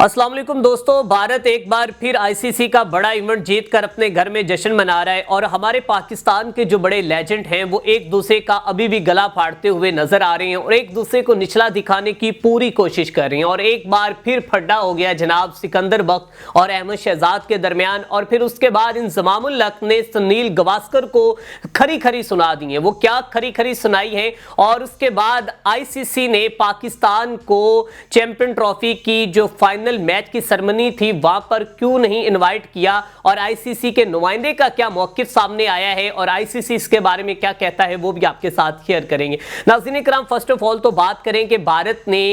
अस्सलाम वालेकुम दोस्तों, भारत एक बार फिर आईसीसी का बड़ा इवेंट जीतकर अपने घर में जश्न मना रहा है और हमारे पाकिस्तान के जो बड़े लेजेंड हैं वो एक दूसरे का अभी भी गला फाड़ते हुए नजर आ रहे हैं और एक दूसरे को निचला दिखाने की पूरी कोशिश कर रहे हैं। और एक बार फिर फड्डा हो गया जनाब सिकंदर बख्त और अहमद शहजाद के दरमियान। और फिर उसके बाद इंजमामुल हक ने सुनील गावस्कर को खरी खरी सुना दी है। वो क्या खरी खरी सुनाई है। और उसके बाद आईसीसी ने पाकिस्तान को चैंपियन ट्रॉफी की जो फाइनल मैच की सेरेमनी थी वहां पर क्यों नहीं इनवाइट किया और आईसीसी के नुमाइंदे का क्या मौकिफ सामने आया है और आईसीसी इसके बारे में क्या कहता है वो भी आपके साथ शेयर करेंगे। नाज़रीन इकराम, फर्स्ट ऑफ ऑल तो बात करें कि भारत ने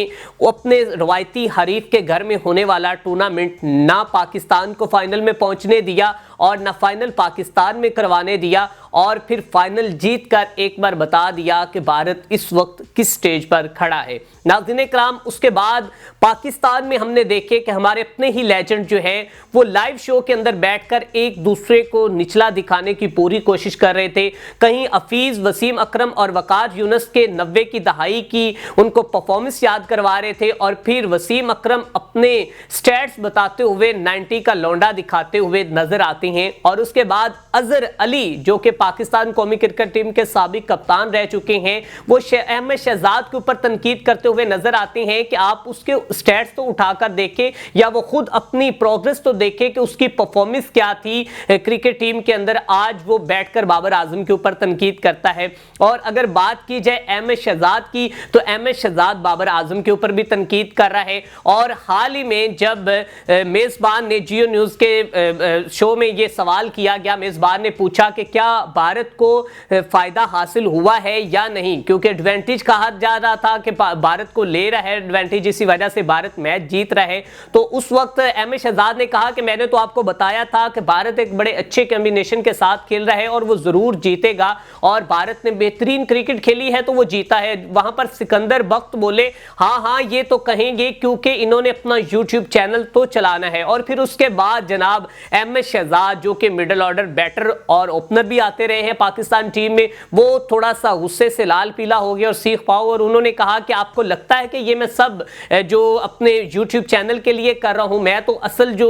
अपने रवायती हरीफ के घर में होने वाला टूर्नामेंट ना पाकिस्तान को फाइनल में पहुंचने दिया और ना फाइनल पाकिस्तान में करवाने दिया और फिर फाइनल जीतकर एक बार बता दिया कि भारत इस वक्त किस स्टेज पर खड़ा है। नाज़रीन इकराम, उसके बाद पाकिस्तान में हमने देखे कि हमारे अपने ही लेजेंड जो है वो लाइव शो के अंदर बैठकर एक दूसरे को निचला दिखाने की पूरी कोशिश कर रहे थे। कहीं हफीज, वसीम अकरम और वकार यूनुस के 90 की दहाई की उनको परफॉर्मेंस याद करवा रहे थे और फिर वसीम अकरम अपने स्टैट्स बताते हुए 90 का लौंडा दिखाते हुए नजर आते हैं। और उसके बाद अजहर अली जो कि पाकिस्तान कौमी क्रिकेट टीम के साबिक कप्तान रह चुके हैं, वो अहमद शहजाद के ऊपर तनकीद करते हुए नजर आते हैं कि आप उसके स्टैट्स तो उठाकर देखें या वो खुद अपनी प्रोग्रेस तो देखें कि उसकी परफॉर्मेंस क्या थी क्रिकेट टीम के अंदर। आज वो बैठकर बाबर आजम के ऊपर तनकीद करता है। और अगर बात की जाए अहमद शहजाद की तो अहमद शहजाद बाबर आजम के ऊपर भी तनकीद कर रहा है। और हाल ही में जब मेजबान ने जियो न्यूज के शो में ये सवाल किया गया, मेजबान ने पूछा कि क्या भारत को फायदा हासिल हुआ है या नहीं, क्योंकि एडवांटेज कहा जा रहा था कि भारत को ले रहा है एडवांटेज, इसी वजह से भारत मैच जीत रहा है। तो उस वक्त अहमद शहजाद ने कहा कि मैंने तो आपको बताया था कि भारत एक बड़े अच्छे कॉम्बिनेशन के साथ खेल रहा है और वो जरूर जीतेगा और भारत ने बेहतरीन क्रिकेट खेली है तो वो जीता है। वहां पर सिकंदर बख्त बोले हाँ ये तो कहेंगे क्योंकि इन्होंने अपना यूट्यूब चैनल तो चलाना है। और फिर उसके बाद जनाब अहमद शहजाद जो कि मिडिल ऑर्डर बैटर और ओपनर भी आते रहे हैं पाकिस्तान टीम में, वो थोड़ा सा गुस्से से लाल पीला हो गया और सीख पाओ। और उन्होंने कहा कि आपको लगता है कि ये मैं सब जो अपने यूट्यूब चैनल के लिए कर रहा हूं, मैं तो असल जो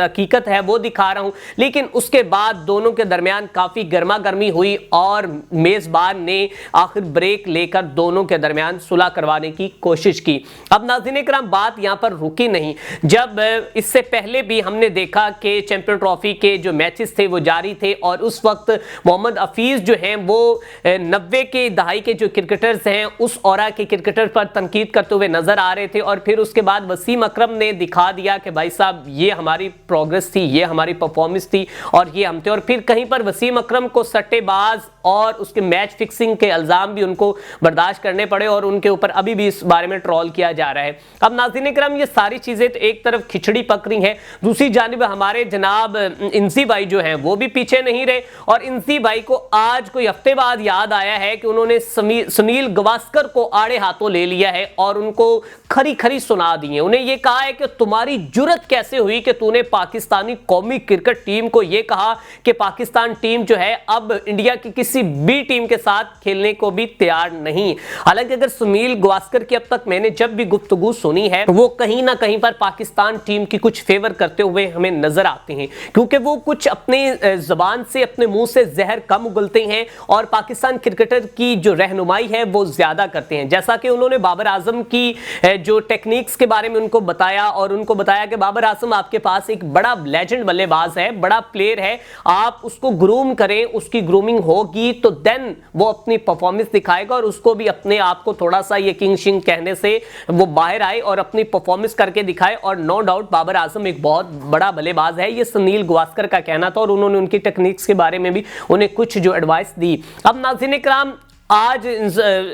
हकीकत है वो दिखा रहा हूं। लेकिन उसके बाद दोनों के दरमियान काफी गर्मा गर्मी हुई और मेजबान ने आखिर ब्रेक लेकर दोनों के दरमियान सुलह करवाने की कोशिश की। अब नाज़रीन इकराम, बात यहां पर रुकी नहीं। जब इससे पहले भी हमने देखा कि चैंपियन ट्रॉफी के जो मैचेस थे वो जारी थे और उस वक्त मोहम्मद हफीज जो हैं वो 90 के दहाई के जो क्रिकेटर्स हैं उस औरा के क्रिकेटर पर तनकीद करते हुए नजर आ रहे थे। और फिर उसके बाद वसीम अकरम ने दिखा दिया कि भाई साहब ये हमारी प्रोग्रेस थी, ये हमारी परफॉर्मेंस थी और ये हम थे। और फिर कहीं पर वसीम अकरम को सट्टेबाज और उसके मैच फिक्सिंग के इल्जाम भी उनको बर्दाश्त करने पड़े और उनके ऊपर अभी भी इस बारे में ट्रोल किया जा रहा है। अब नाज़रीन इकराम, ये सारी चीजें तो एक तरफ खिचड़ी पक रही हैं, दूसरी जानिब हमारे जनाब इंसी भाई जो हैं वो भी पीछे नहीं रहे। और इंसी भाई को आज कोई हफ्ते बाद याद आया है कि उन्होंने सुनील गावस्कर को आड़े हाथों ले लिया है और उनको खरी खरी सुना दी है। उन्हें यह कहा है कि तुम्हारी जुर्रत कैसे हुई कि तूने पाकिस्तानी कौमी क्रिकेट टीम को यह कहा कि पाकिस्तान टीम जो है अब इंडिया की किसी भी टीम के साथ खेलने को भी तैयार नहीं। हालांकि अगर सुनील गावस्कर की अब तक मैंने जब भी गुफ्तगू सुनी है वो कहीं ना कहीं पर पाकिस्तान टीम की कुछ फेवर करते हुए हमें नजर आते हैं, क्योंकि वो कुछ अपने जबान से, अपने मुंह से जहर कम उगलते हैं और पाकिस्तान क्रिकेटर की जो रहनुमाई है वो ज्यादा करते हैं। जैसा कि उन्होंने बाबर आजम की जो टेक्निक्स के बारे में उनको बताया और उनको बताया कि बाबर आजम आपके पास एक बड़ा लेजेंड बल्लेबाज है, बड़ा प्लेयर है, आप उसको ग्रूम करें, उसकी ग्रूमिंग होगी तो देन वो अपनी परफॉर्मेंस दिखाएगा और उसको भी अपने आप को थोड़ा सा ये किंग शिंग कहने से वो बाहर आए और अपनी परफॉर्मेंस करके दिखाए। और नो डाउट बाबर आजम एक बहुत बड़ा बल्लेबाज है, ये सुनील गावस्कर का कहना था और उन्होंने उनकी टेक्निक्स के बारे में भी उन्हें कुछ जो एडवाइस दी। अब नाज़रीन इकराम, आज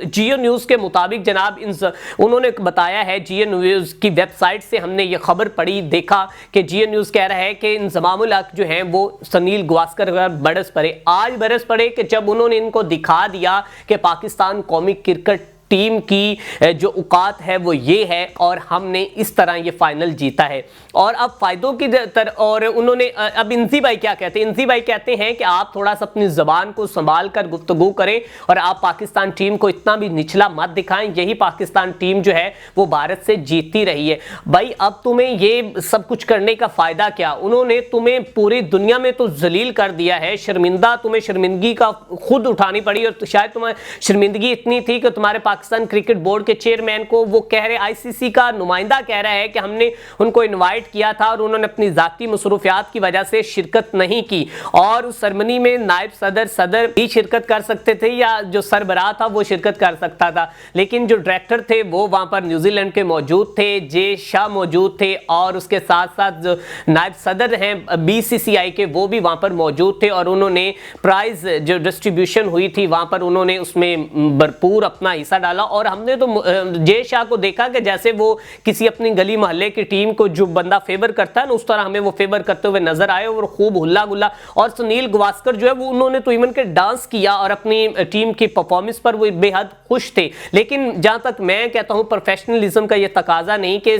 जियो न्यूज के मुताबिक जनाब उन्होंने बताया है, जियो न्यूज की वेबसाइट से हमने ये खबर पढ़ी, देखा कि जियो न्यूज कह रहा है कि इंजमामुल हक जो हैं वो सुनील गावस्कर पर बरस पड़े। आज बरस पड़े कि जब उन्होंने इनको दिखा दिया कि पाकिस्तान कौमी क्रिकेट टीम की जो औकात है वो ये है और हमने इस तरह ये फाइनल जीता है। और अब फायदों की और उन्होंने अब इंजी भाई क्या कहते हैं, इंजी भाई कहते हैं कि आप थोड़ा सा अपनी जबान को संभाल कर गुफ्तगू करें और आप पाकिस्तान टीम को इतना भी निचला मत दिखाएं, यही पाकिस्तान टीम जो है वो भारत से जीतती रही है। भाई अब तुम्हें ये सब कुछ करने का फायदा क्या, उन्होंने तुम्हें पूरी दुनिया में तो जलील कर दिया है, शर्मिंदा, तुम्हें शर्मिंदगी का खुद उठानी पड़ी। और शायद तुम्हें शर्मिंदगी इतनी थी कि तुम्हारे पाकिस्तान क्रिकेट बोर्ड के चेयरमैन को वो कह रहे, आईसीसी का नुमाइंदा कह रहा है कि हमने उनको इनवाइट किया था और उन्होंने अपनी जाती मसरूफियात की वजह से शिरकत नहीं की। और उस सेरेमनी में नायब सदर भी शिरकत कर सकते थे या जो सरबराह था वो शिरकत कर सकता था, लेकिन जो डायरेक्टर थे वो वहां पर न्यूजीलैंड के मौजूद थे, जे शाह मौजूद थे और उसके साथ साथ जो नायब सदर हैं बीसीसीआई के वो भी वहां पर मौजूद थे। और उन्होंने प्राइज जो डिस्ट्रीब्यूशन हुई थी वहां पर उन्होंने उसमें भरपूर अपना हिस्सा डाला। और हमने तो जे शाह को देखा कि जैसे वो किसी अपनी गली मोहल्ले की टीम को जो बंदा फेवर करता है ना, उस तरह हमें वो फेवर करते हुए नजर आए और खूब हुल्ला गुल्ला। और सुनील गावस्कर जो है वो उन्होंने तो इवन के डांस किया और अपनी टीम की परफॉर्मेंस पर वो बेहद खुश थे। लेकिन जहां तक मैं कहता हूं प्रोफेशनलिज्म का ये तकाजा नहीं कि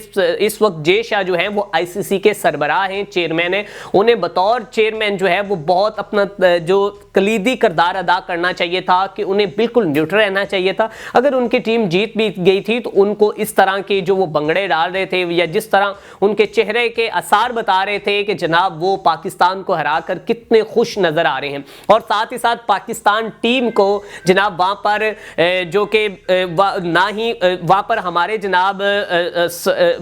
इस वक्त जे शाह जो है वो आईसीसी के सरबराह हैं, चेयरमैन है, उन्हें बतौर चेयरमैन जो है वो बहुत अपना जो कलीदी किरदार अदा करना चाहिए था कि उन्हें बिल्कुल न्यूट्रल रहना चाहिए था। अगर उनकी टीम जीत भी गई थी तो उनको इस तरह के जो वो बंगड़े डाल रहे थे या जिस तरह उनके चेहरे के आसार बता रहे थे कि जनाब वो पाकिस्तान को हराकर कितने खुश नजर आ रहे हैं। और साथ ही साथ पाकिस्तान टीम को जनाब वहां पर जो कि ना ही वहां पर हमारे जनाब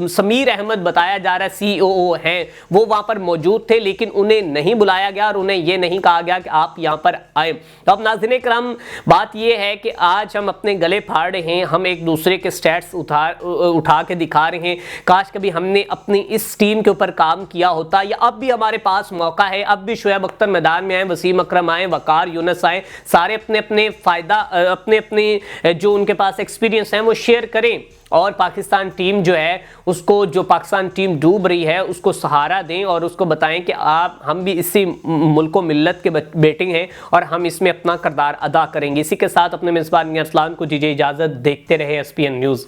समीर अहमद बताया जा रहा है सीओओ हैं, वो वहां पर मौजूद थे लेकिन उन्हें नहीं बुलाया गया और उन्हें यह नहीं कहा गया कि आप यहां पर आए। तो अब नाज़रीन करम बात यह है कि आज हम अपने गले फाड़ रहे हैं, हम एक दूसरे के स्टैट्स उठा के दिखा रहे हैं। काश कभी हमने अपनी इस टीम के ऊपर काम किया होता, या अब भी हमारे पास मौका है, अब भी शोएब अख्तर मैदान में आए, वसीम अकरम आए, वकार यूनुस आए, सारे अपने अपने फायदा अपने अपने जो उनके पास एक्सपीरियंस है वो शेयर करें और पाकिस्तान टीम जो है उसको, जो पाकिस्तान टीम डूब रही है उसको सहारा दें और उसको बताएं कि हम भी इसी मुल्क मिल्लत के बेटे हैं और हम इसमें अपना किरदार अदा करेंगे। इसी के साथ अपने मेज़बान अरसलान को दीजिए इजाज़त। देखते रहे एसपीएन न्यूज़।